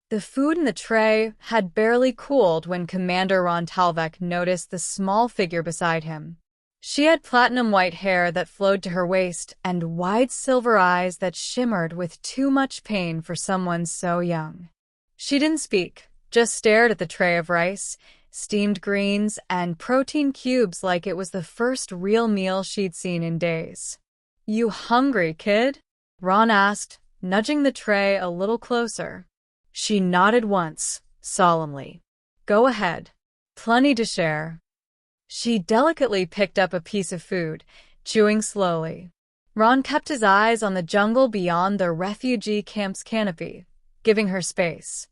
The food in the tray had barely cooled when Commander Ron Talvek noticed the small figure beside him. She had platinum white hair that flowed to her waist and wide silver eyes that shimmered with too much pain for someone so young. She didn't speak, just stared at the tray of rice, steamed greens, and protein cubes like it was the first real meal she'd seen in days. "You hungry, kid?" Ron asked, nudging the tray a little closer. She nodded once, solemnly. "Go ahead. Plenty to share." She delicately picked up a piece of food, chewing slowly. Ron kept his eyes on the jungle beyond the refugee camp's canopy, giving her space.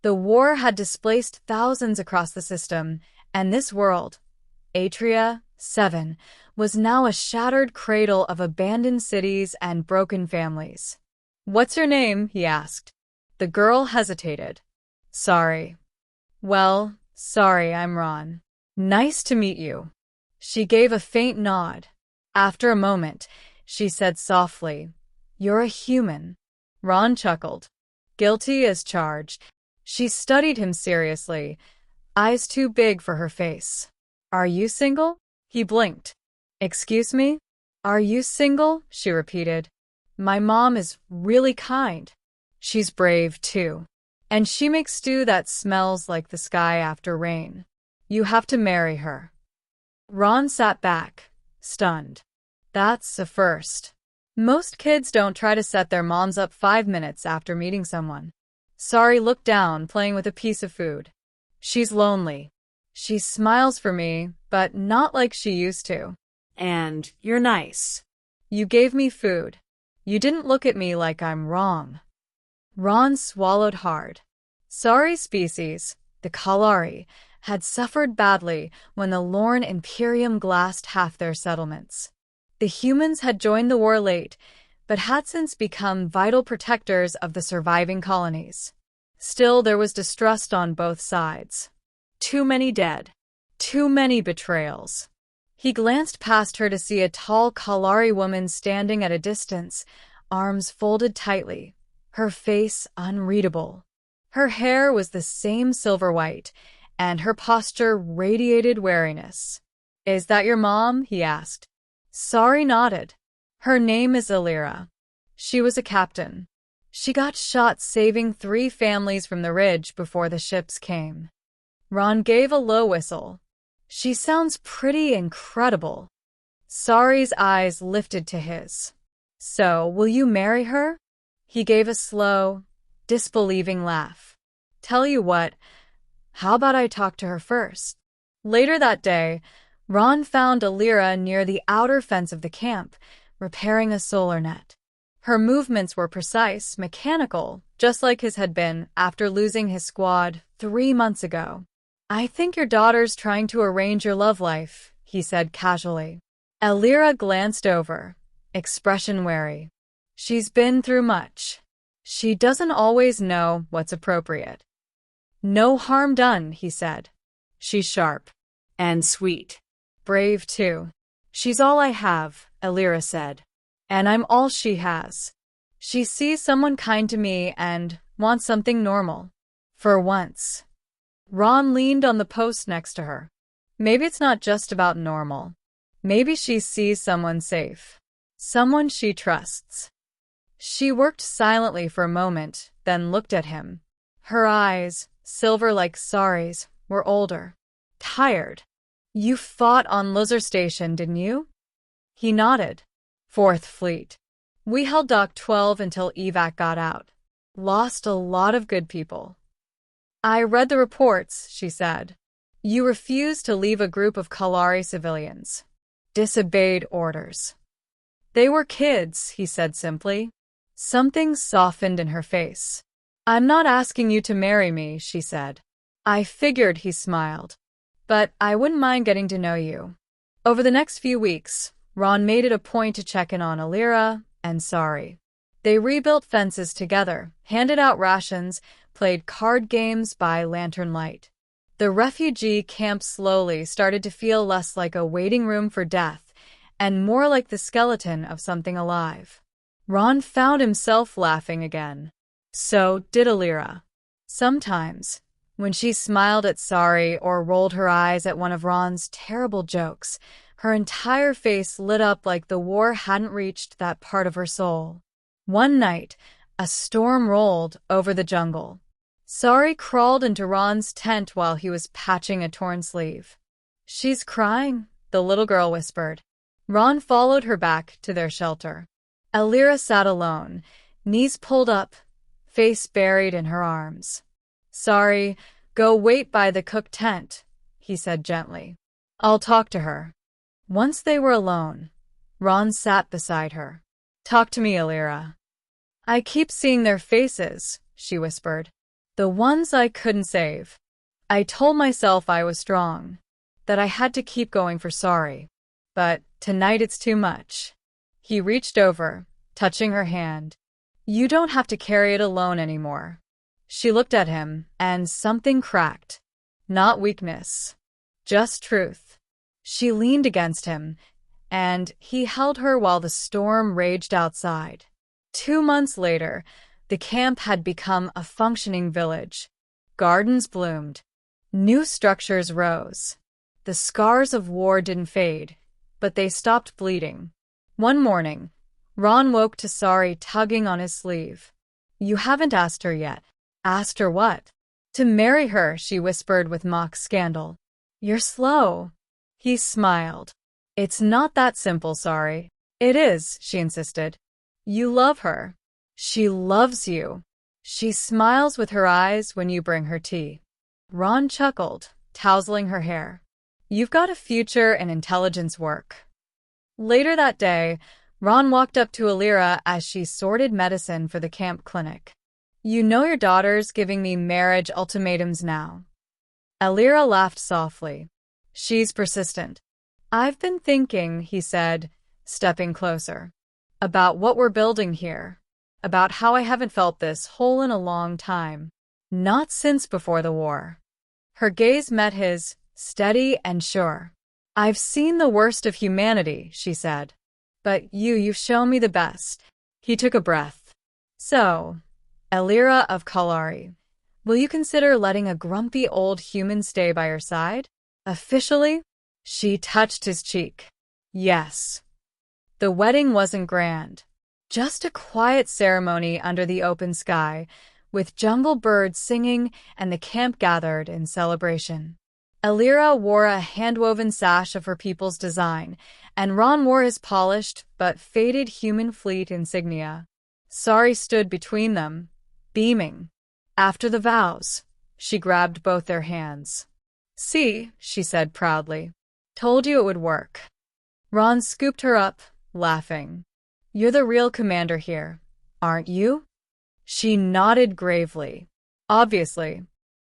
The war had displaced thousands across the system, and this world, Atria 7, was now a shattered cradle of abandoned cities and broken families. "What's your name?" he asked. The girl hesitated. "Sorry." "Well, sorry, I'm Ron. Nice to meet you." She gave a faint nod. After a moment, she said softly, "You're a human." Ron chuckled. Guilty as charged. She studied him seriously, eyes too big for her face. "Are you single?" He blinked. "Excuse me? Are you single?" she repeated. "My mom is really kind. She's brave, too. And she makes stew that smells like the sky after rain. You have to marry her." Ron sat back, stunned. That's a first. Most kids don't try to set their moms up 5 minutes after meeting someone. Sari looked down, playing with a piece of food. "She's lonely. She smiles for me, but not like she used to. And you're nice. You gave me food. You didn't look at me like I'm wrong." Ron swallowed hard. Sari's species, the Kalari, had suffered badly when the Lorne Imperium glassed half their settlements. The humans had joined the war late, but had since become vital protectors of the surviving colonies. Still, there was distrust on both sides. Too many dead. Too many betrayals. He glanced past her to see a tall Kalari woman standing at a distance, arms folded tightly, her face unreadable. Her hair was the same silver white, and her posture radiated wariness. "Is that your mom?" he asked. Sari nodded. "Her name is Alira. She was a captain. She got shot saving 3 families from the ridge before the ships came." Ron gave a low whistle. "She sounds pretty incredible." Sari's eyes lifted to his. "So, will you marry her?" He gave a slow, disbelieving laugh. "Tell you what, how about I talk to her first?" Later that day, Ron found Alira near the outer fence of the camp, repairing a solar net. Her movements were precise, mechanical, just like his had been after losing his squad 3 months ago. "I think your daughter's trying to arrange your love life," he said casually. Alira glanced over, expression wary. "She's been through much. She doesn't always know what's appropriate." "No harm done," he said. "She's sharp. And sweet. Brave, too." "She's all I have," Alira said. "And I'm all she has. She sees someone kind to me and wants something normal. For once." Ron leaned on the post next to her. Maybe it's not just about normal. Maybe she sees someone safe. Someone she trusts. She worked silently for a moment, then looked at him. Her eyes, silver like Sari's, were older. Tired. "You fought on Lizard Station, didn't you?" He nodded. "4th Fleet. We held Dock 12 until evac got out. Lost a lot of good people." "I read the reports," she said. "You refused to leave a group of Kalari civilians. Disobeyed orders." "They were kids," he said simply. Something softened in her face. "I'm not asking you to marry me," she said. "I figured," he smiled. "But I wouldn't mind getting to know you." Over the next few weeks, Ron made it a point to check in on Alira and Sari. They rebuilt fences together, handed out rations, played card games by lantern light. The refugee camp slowly started to feel less like a waiting room for death and more like the skeleton of something alive. Ron found himself laughing again. So did Alira. Sometimes, when she smiled at Sari or rolled her eyes at one of Ron's terrible jokes, her entire face lit up like the war hadn't reached that part of her soul. One night, a storm rolled over the jungle. Sari crawled into Ron's tent while he was patching a torn sleeve. "She's crying," the little girl whispered. Ron followed her back to their shelter. Alira sat alone, knees pulled up, face buried in her arms. "Sari, go wait by the cook tent," he said gently. "I'll talk to her." Once they were alone, Ron sat beside her. "Talk to me, Alira." "I keep seeing their faces," she whispered. "The ones I couldn't save. I told myself I was strong, that I had to keep going for Sari. But tonight it's too much." He reached over, touching her hand. "You don't have to carry it alone anymore." She looked at him, and something cracked. Not weakness, just truth. She leaned against him, and he held her while the storm raged outside. 2 months later, the camp had become a functioning village. Gardens bloomed. New structures rose. The scars of war didn't fade, but they stopped bleeding. One morning, Ron woke to Sari tugging on his sleeve. "You haven't asked her yet." "Asked her what?" "To marry her," she whispered with mock scandal. "You're slow." He smiled. "It's not that simple, Sari." "It is," she insisted. "You love her. She loves you. She smiles with her eyes when you bring her tea." Ron chuckled, tousling her hair. "You've got a future in intelligence work." Later that day, Ron walked up to Alira as she sorted medicine for the camp clinic. "You know your daughter's giving me marriage ultimatums now." Alira laughed softly. "She's persistent." "I've been thinking," he said, stepping closer, "about what we're building here, about how I haven't felt this whole in a long time. Not since before the war." Her gaze met his, steady and sure. "I've seen the worst of humanity," she said. "But you've shown me the best." He took a breath. "So, Alira of Kalari, will you consider letting a grumpy old human stay by your side? Officially?" She touched his cheek. "Yes." The wedding wasn't grand. Just a quiet ceremony under the open sky, with jungle birds singing and the camp gathered in celebration. Alira wore a hand-woven sash of her people's design, and Ron wore his polished but faded human fleet insignia. Sari stood between them, beaming. After the vows, she grabbed both their hands. "See," she said proudly. "Told you it would work." Ron scooped her up, laughing. "You're the real commander here, aren't you?" She nodded gravely. "Obviously,